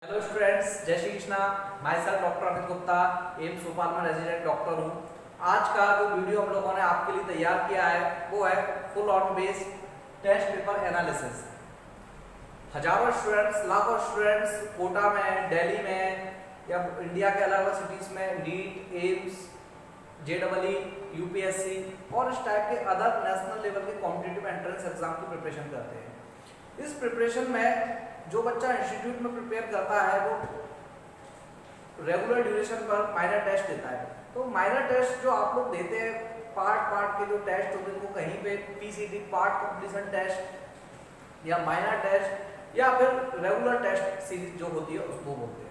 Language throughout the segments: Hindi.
हेलो स्टूडेंट्स, जय Shri Krishna. My self doctor Amit Gupta, AIIMS Bhopal में रेजिडेंट डॉक्टर हूँ। आज का जो वीडियो हम लोगों ने आपके लिए तैयार किया है वो है full on based test paper analysis. हजारों स्टूडेंट्स, लाखों स्टूडेंट्स कोटा में, दिल्ली में या इंडिया के अलग अलग सिटीज में नीट, एम्स, जेईई, यूपीएससी और इस टाइप के अदर नेशनल लेवल के कॉम्पिटिटिव एंट्रेंस एग्जाम की प्रिपरेशन करते हैं। इस प्रिपरेशन में जो बच्चा इंस्टीट्यूट में प्रिपेयर करता है वो रेगुलर ड्यूरेशन पर माइनर टेस्ट देता है। तो माइनर टेस्ट जो आप लोग देते हैं, पार्ट के जो टेस्ट होते हैं उनको कहीं पे पीसीटी पार्ट कंप्लीशन टेस्ट या माइनर टेस्ट या फिर रेगुलर टेस्ट सीरीज जो होती है उसको बोलते हैं।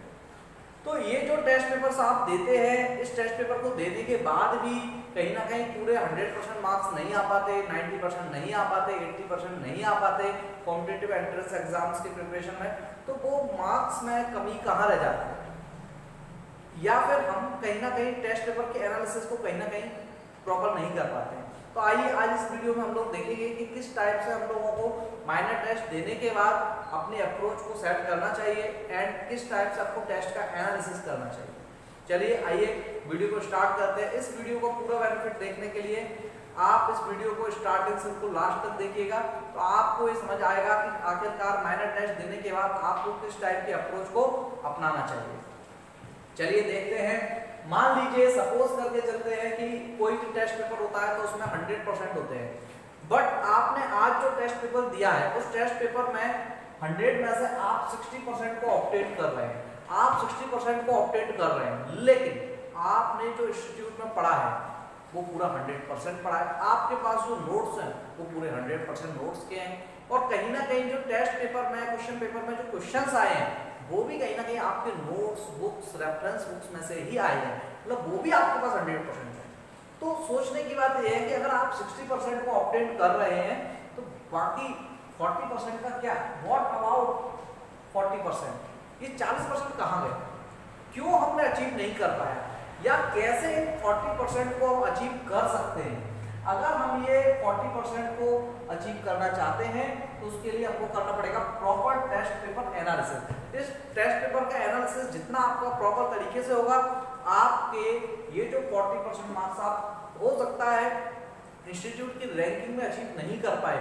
तो ये जो टेस्ट पेपर्स आप देते हैं, इस टेस्ट पेपर को देने के बाद भी कहीं ना कहीं पूरे 100% मार्क्स नहीं आ पाते, 90% नहीं आ पाते, 80% नहीं आ पाते कॉम्पिटिटिव एंट्रेंस एग्जाम्स की प्रिपरेशन में, तो वो मार्क्स में कमी कहाँ रह जाती है? या फिर हम कहीं ना कहीं टेस्ट पेपर के एनालिसिस को कहीं ना कहीं प्रॉपर नहीं कर पाते हैं। तो आइए आज इस वीडियो में हम लोग देखेंगे कि किस टाइप से हम लोगों को माइनर टेस्ट देने के बाद अपने अप्रोच को सेट करना चाहिए एंड किस टाइप से आपको टेस्ट का एनालिसिस करना चाहिए। चलिए आइए वीडियो को स्टार्ट करते हैं। इस वीडियो को पूरा बेनिफिट देखने के लिए आप इस वीडियो को स्टार्टिंग से बिल्कुल लास्ट तक देखिएगा, तो आपको ये समझ आएगा कि आखिरकार माइनर टेस्ट देने के बाद आपको किस टाइप के अप्रोच को अपनाना चाहिए। चलिए देखते हैं। मान लीजिए, सपोज करके चलते हैं कि कोई भी टेस्ट पेपर होता है तो उसमें 100% होते हैं, बट आपने आज जो टेस्ट पेपर दिया है उस टेस्ट पेपर में 100 में से आप 60% को ऑब्टेन कर रहे हैं, आप 60% को ऑब्टेन कर रहे हैं, लेकिन आपने जो इंस्टीट्यूट में पढ़ा है वो पूरा 100% पढ़ा है। आपके पास जो नोट्स हैं वो पूरे 100% नोट्स के हैं और कहीं ना कहीं जो टेस्ट पेपर में, क्वेश्चन पेपर में जो क्वेश्चंस आए हैं वो भी कहीं ना कहीं आपके नोट्स, बुक्स, रेफरेंस बुक्स में से ही आए हैं, मतलब वो भी आपके पास 100% है। तो सोचने की बात यह है कि अगर आप 60% को ऑब्टेन कर रहे हैं तो बाकी 40% का क्या? What about 40%? ये 40% कहाँ गए? क्यों हमने अचीव नहीं कर पाया, या कैसे 40% को हम अचीव कर सकते हैं? अगर हम ये 40% को अचीव करना चाहते हैं तो उसके लिए हमको करना पड़ेगा प्रॉपर टेस्ट पेपर एनालिसिस। इस टेस्ट पेपर का एनालिसिस जितना आपका प्रॉपर तरीके से होगा, आपके ये जो 40% मार्क्स आप हो सकता है इंस्टीट्यूट की रैंकिंग में अचीव नहीं कर पाए,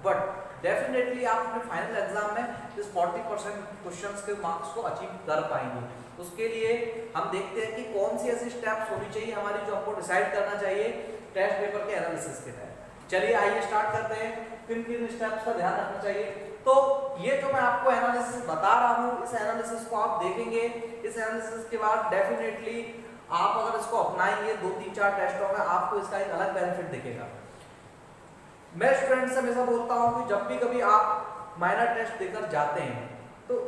बट डेफिनेटली आप अपने फाइनल एग्जाम में इस 40% क्वेश्चंस के मार्क्स को अचीव कर पाएंगे। उसके लिए हम देखते हैं कि कौन सी ऐसी स्टेप्स होनी चाहिए हमारी जो हमको डिसाइड करना चाहिए टेस्ट पेपर के एनालिसिस के तहत। चलिए आइए स्टार्ट करते हैं। किन किन स्टेप्स का ध्यान रखना चाहिए? तो ये जो मैं आपको एनालिसिस बता रहा हूँ, इस एनालिसिस को आप देखेंगे। इस एनालिसिस के बाद डेफिनेटली आप अगर इसको अपनाएंगे 2-3-4 टेस्टों में आपको इसका एक अलग बेनिफिट दिखेगा। मैं स्टूडेंट से हमेशा बोलता हूँ कि जब भी कभी आप माइनर टेस्ट देकर जाते हैं तो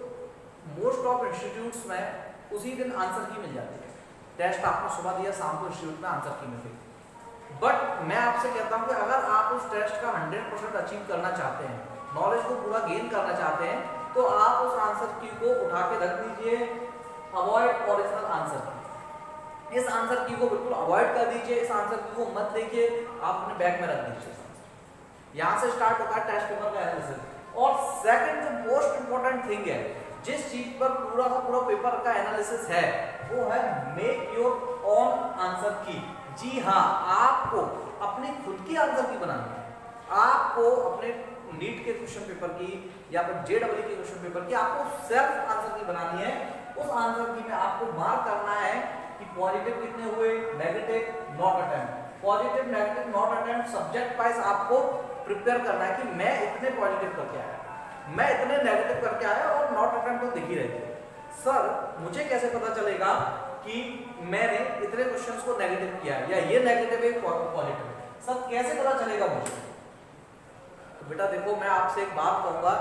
मोस्ट ऑफ इंस्टीट्यूट्स में उसी दिन आंसर की मिल जाती है। टेस्ट आपने सुबह दिया, शाम को इंस्टीट्यूट में आंसर की मिल गई। बट मैं आपसे कहता हूं कि अगर आप उस टेस्ट का 100% अचीव करना चाहते हैं, नॉलेज को पूरा गेन करना चाहते हैं, तो आप उस आंसर की को उठा के रख दीजिए, अवॉइड ओरिजिनल आंसर की। इस आंसर की को बिल्कुल अवॉइड कर दीजिए, इस आंसर की को मत देखिए, आप अपने बैग में रख दीजिए। यहां से स्टार्ट होता है टेस्ट पेपर का एनालिसिस। और सेकंड जो मोस्ट इंपॉर्टेंट थिंग है, जिस चीज पर पूरा का पूरा पेपर का एनालिसिस है, वो है मेक योर ओन आंसर की। जी हाँ, आपको अपनी खुद की आंसर की बनानी है। आपको अपने नीट के क्वेश्चन पेपर की या फिर जेईई के क्वेश्चन पेपर की आपको सेल्फ आंसर की बनानी है। उस आंसर की में आपको मार्क करना है कि पॉजिटिव कितने हुए, negative, not attempt. Positive, negative, not attempt subject wise आपको प्रिपेयर करना है कि मैं इतने पॉजिटिव करके आया, मैं इतने नेगेटिव करके आया और नॉट अटेम्प्ट तो दिख ही रही थी। सर मुझे कैसे पता चलेगा कि मैंने इतने क्वेश्चंस को नेगेटिव किया या ये नेगेटिव है पॉजिटिव? सर कैसे पता चलेगा मुझे? तो बेटा देखो, मैं आपसे एक बात कहूंगा,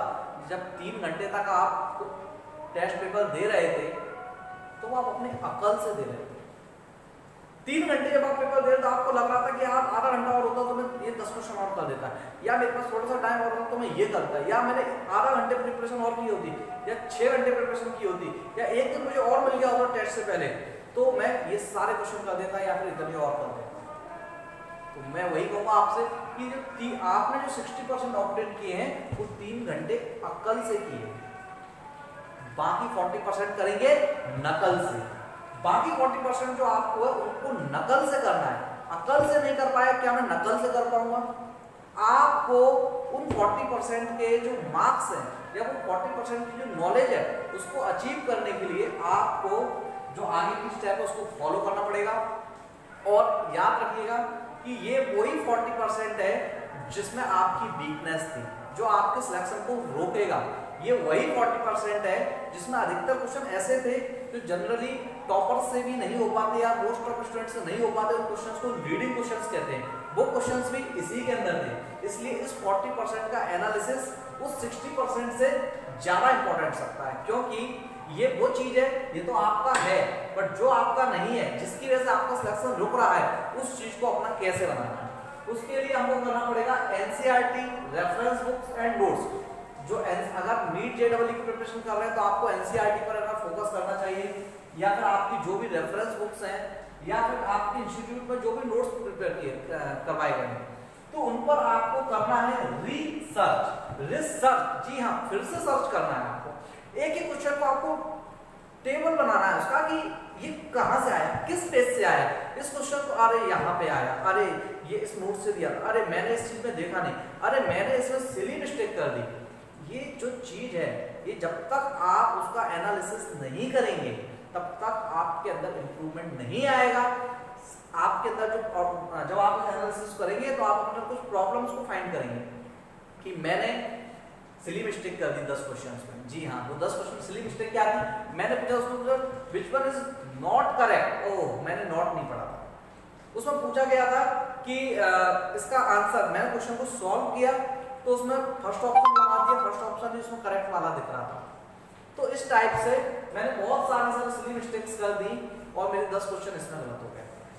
जब 3 घंटे तक आप टेस्ट पेपर दे रहे थे तो आप अपने अकल से दे रहे थे। 3 घंटे जब आप पेपर दे रहे तो आपको लग रहा था कि यार आधा घंटा और होता तो मैं ये 10 क्वेश्चन और कर देता, या मेरे पास थोड़ा सा टाइम और होता तो मैं ये करता, या मैंने आधा घंटे प्रिपरेशन और की होती, या 6 घंटे प्रिपरेशन की होती, या एक दिन मुझे और मिल गया होता टेस्ट से पहले तो मैं ये सारे क्वेश्चन कर देता या फिर इतने और कर देता। तो मैं वही कहूँगा आपसे कि जो आपने जो 60% ऑब्टेन किए हैं वो 3 घंटे अकल से किए, बाकी 40% करेंगे नकल से। बाकी 40% जो आपको है उनको नकल से करना है। अकल से नहीं कर पाया, क्या मैं नकल से कर पाऊंगा? आपको उन 40% के जो मार्क्स हैं या वो 40% की जो नॉलेज है उसको अचीव करने के लिए आपको जो आगे की स्टेप है उसको फॉलो करना पड़ेगा। और याद रखिएगा कि ये वही 40% है जिसमें आपकी वीकनेस थी, जो आपके सिलेक्शन को रोकेगा। ये वही 40% है जिसमें अधिकतर क्वेश्चन ऐसे थे जो जनरली टॉपर से भी नहीं हो पाते या मोस्ट ऑफ स्टूडेंट से नहीं हो पाते। उन क्वेश्चंस को लीडिंग क्वेश्चंस कहते हैं, वो क्वेश्चंस भी इसी के अंदर थे। इसलिए इस 40% का एनालिसिस उस 60% से ज्यादा इंपॉर्टेंट सकता है, क्योंकि ये वो चीज है, ये तो आपका है बट जो आपका नहीं है, जिसकी वजह से आपका सिलेक्शन रुक रहा है, उस चीज को अपना कैसे बनाना है, उसके लिए हमको करना पड़ेगा NCERT, reference books and notes. जो अगर नीट जेईई की प्रिपरेशन कर रहे हैं तो आपको एनसीईआरटी पर अगर फोकस करना चाहिए, या फिर आपकी जो भी रेफरेंस बुक्स हैं या फिर आपके इंस्टीट्यूट में जो भी नोट्स प्रिपेयर करवाए गए हैं तो उन पर आपको करना है रिसर्च। जी हाँ, फिर से सर्च करना है आपको। एक ही क्वेश्चन को आपको टेबल बनाना है उसका कि ये कहां से आया, किस पेज से आया, इस क्वेश्चन को अरे यहाँ पे आया, अरे ये इस नोट से दिया, अरे मैंने इस चीज में देखा नहीं, अरे मैंने इसमें सिली मिस्टेक कर दी। ये जो चीज है, ये जब तक आप उसका एनालिसिस नहीं करेंगे तब तक आपके अंदर इंप्रूवमेंट नहीं आएगा। आपके अंदर जब आप एनालिसिस करेंगे तो आप अपने कुछ प्रॉब्लम्स को फाइंड करेंगे कि मैंने सिली मिस्टेक कर दी 10 क्वेश्चंस में। जी हाँ, वो 10 क्वेश्चन सिली मिस्टेक क्या थी, मैंने पूछा उसमें which one is not correct, oh मैंने नॉट नहीं पढ़ा था। उसमें पूछा गया था कि इसका आंसर, मैंने क्वेश्चन को सॉल्व किया तो उसमें फर्स्ट ऑप्शन लगा दिया, फर्स्ट ऑप्शन इसमें करेक्ट वाला दिख रहा था। तो इस टाइप से मैंने बहुत सारे सिली मिस्टेक्स कर दी और मेरे 10 क्वेश्चन इसमें गलत हो गए।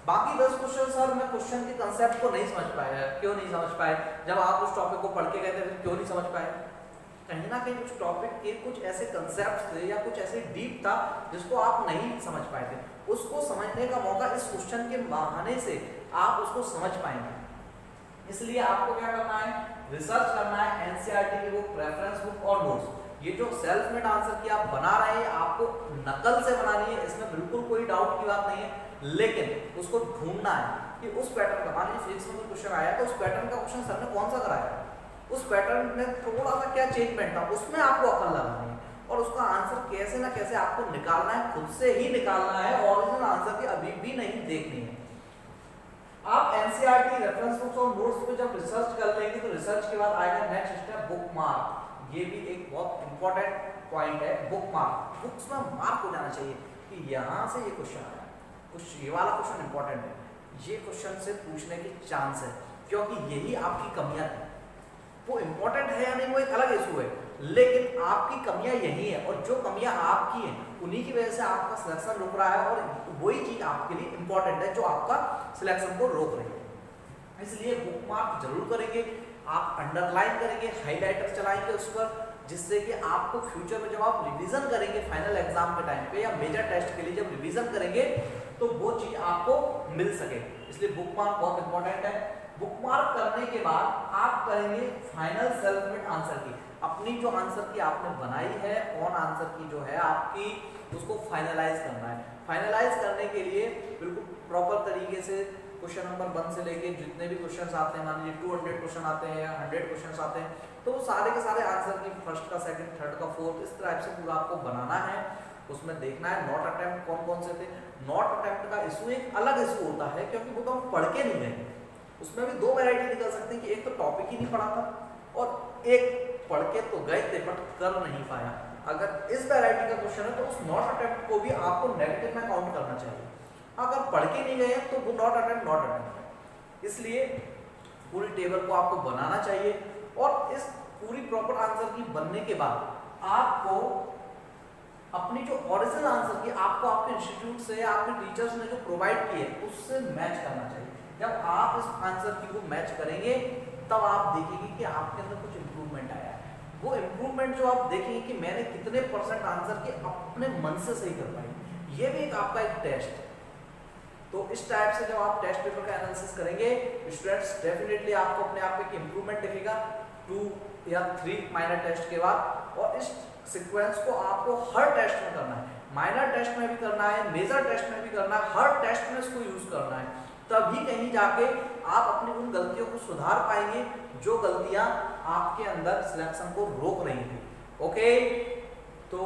बाकी 10 क्वेश्चन सर मैं क्वेश्चन के कंसेप्ट को नहीं समझ पाया। क्यों नहीं समझ पाए? जब आप उस टॉपिक को पढ़ के गए थे फिर क्यों नहीं समझ पाए? कहीं ना कहीं कुछ टॉपिक के कुछ ऐसे कंसेप्ट थे या कुछ ऐसे डीप था जिसको आप नहीं समझ पाए थे। उसको समझने का मौका इस क्वेश्चन के बहाने से आप उसको समझ पाएंगे। इसलिए आपको क्या करना है, रिसर्च करना है, एनसीईआरटी की बुक, रेफरेंस बुक और नोट्स। ये जो सेल्फ मेड आंसर की आप बना रहे हैं आपको नकल से बनानी है, इसमें बिल्कुल कोई डाउट की बात नहीं है, लेकिन उसको ढूंढना है कि उस पैटर्न का, मान लीजिए फिजिक्स में कोई क्वेश्चन आया तो उस पैटर्न का क्वेश्चन सर ने कौन सा कराया, उस पैटर्न में थोड़ा सा क्या चेंजमेंट था, उसमें आपको अकल लगानी है और उसका आंसर कैसे ना कैसे आपको निकालना है, खुद से ही निकालना है, ओरिजिनल आंसर की अभी भी नहीं देखनी है। आप एनसीईआरटी, रेफरेंस बुक्स और नोट्स पे जब रिसर्च कर लेंगे तो रिसर्च के बाद आएगा नेक्स्ट स्टेप बुकमार्क। ये भी एक बहुत इंपॉर्टेंट पॉइंट है, बुकमार्क। बुक्स में मार्क हो जाना चाहिए कि यहाँ से ये क्वेश्चन आया, कुछ ये वाला क्वेश्चन इंपॉर्टेंट है, ये क्वेश्चन से पूछने की चांस है, क्योंकि यही आपकी कमियां थी। वो इंपॉर्टेंट है या नहीं वो एक अलग इशू है, लेकिन आपकी कमियां यही है और जो कमियां आपकी हैं उन्हीं की वजह से आपका सिलेक्शन रुक रहा है और वही चीज आपके लिए इंपॉर्टेंट है जो आपका सिलेक्शन को रोक रही है। इसलिए बुकमार्क जरूर करेंगे, आप अंडरलाइन करेंगे, हाईलाइटर चलाएंगे उस पर, जिससे कि आपको फ्यूचर में जब आप रिवीजन करेंगे फाइनल एग्जाम के टाइम पे या मेजर टेस्ट के लिए जब रिवीजन करेंगे तो वो चीज आपको मिल सके। इसलिए बुकमार्क बहुत इंपॉर्टेंट है। बुकमार्क करने के बाद आप करेंगे फाइनल सेल्फ मेड आंसर की, अपनी जो आंसर की आपने बनाई है ऑन आंसर की जो है आपकी, उसको फाइनलाइज करना है। फाइनलाइज करने के लिए बिल्कुल प्रॉपर तरीके से क्वेश्चन नंबर 1 से लेके जितने भी क्वेश्चन आते हैं, मान लीजिए 200 क्वेश्चन आते हैं या 100 क्वेश्चन आते हैं, तो वो सारे के सारे आंसर की फर्स्ट का, सेकंड, थर्ड का, फोर्थ, इस तरह से पूरा आपको बनाना है। उसमें देखना है नॉट अटेम्प्ट कौन कौन से थे। नॉट अटेम्प्ट का इशू एक अलग इशू होता है क्योंकि वो तो हम पढ़ के नहीं गए, उसमें भी दो वैरायटी निकल सकती है कि एक तो टॉपिक ही नहीं पढ़ा था और एक पढ़ के तो गए थे बट कर नहीं पाया। अगर इस वैरायटी का क्वेश्चन है तो उस नॉट अटेम्प्ट को भी आपको नेगेटिव में काउंट करना चाहिए। अगर पढ़ के नहीं गए तो वो नॉट अटेम्प्ट है। इसलिए पूरी टेबल को आपको बनाना चाहिए और इस पूरी प्रॉपर आंसर की बनने के बाद आपको अपनी जो ओरिजिनल आंसर की आपको आपके इंस्टीट्यूट से, आपके टीचर्स ने जो प्रोवाइड की है उससे मैच करना चाहिए। जब आप इस आंसर की को मैच करेंगे तब आप देखेंगे कि आपके अंदर कुछ इंप्रूवमेंट आया है। वो इंप्रूवमेंट जो आप देखेंगे कि मैंने कितने % आंसर के अपने मन से सही कर पाई, ये भी एक आपका एक टेस्ट है। तो इस टाइप से जब आप टेस्ट पेपर का एनालिसिस करेंगे स्टूडेंट्स, डेफिनेटली आपको अपने आप में इंप्रूवमेंट दिखेगा। टू या 3 माइनर टेस्ट के बाद, और इस सीक्वेंस को आपको हर टेस्ट में करना है, माइनर टेस्ट में भी करना है, मेजर टेस्ट में भी करना है, हर टेस्ट में इसको यूज करना है। तभी कहीं जाके आप अपनी उन गलतियों को सुधार पाएंगे जो गलतियां आपके अंदर सिलेक्शन को रोक रही थी। ओके, तो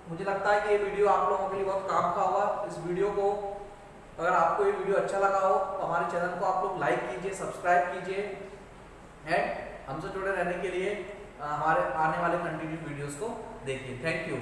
मुझे लगता है कि ये वीडियो आप लोगों के लिए बहुत काम का होगा। इस वीडियो को, अगर आपको ये वीडियो अच्छा लगा हो तो हमारे चैनल को आप लोग लाइक कीजिए, सब्सक्राइब कीजिए एंड हमसे जुड़े रहने के लिए हमारे आने वाले कंटिन्यू वीडियोस को देखिए। Thank you.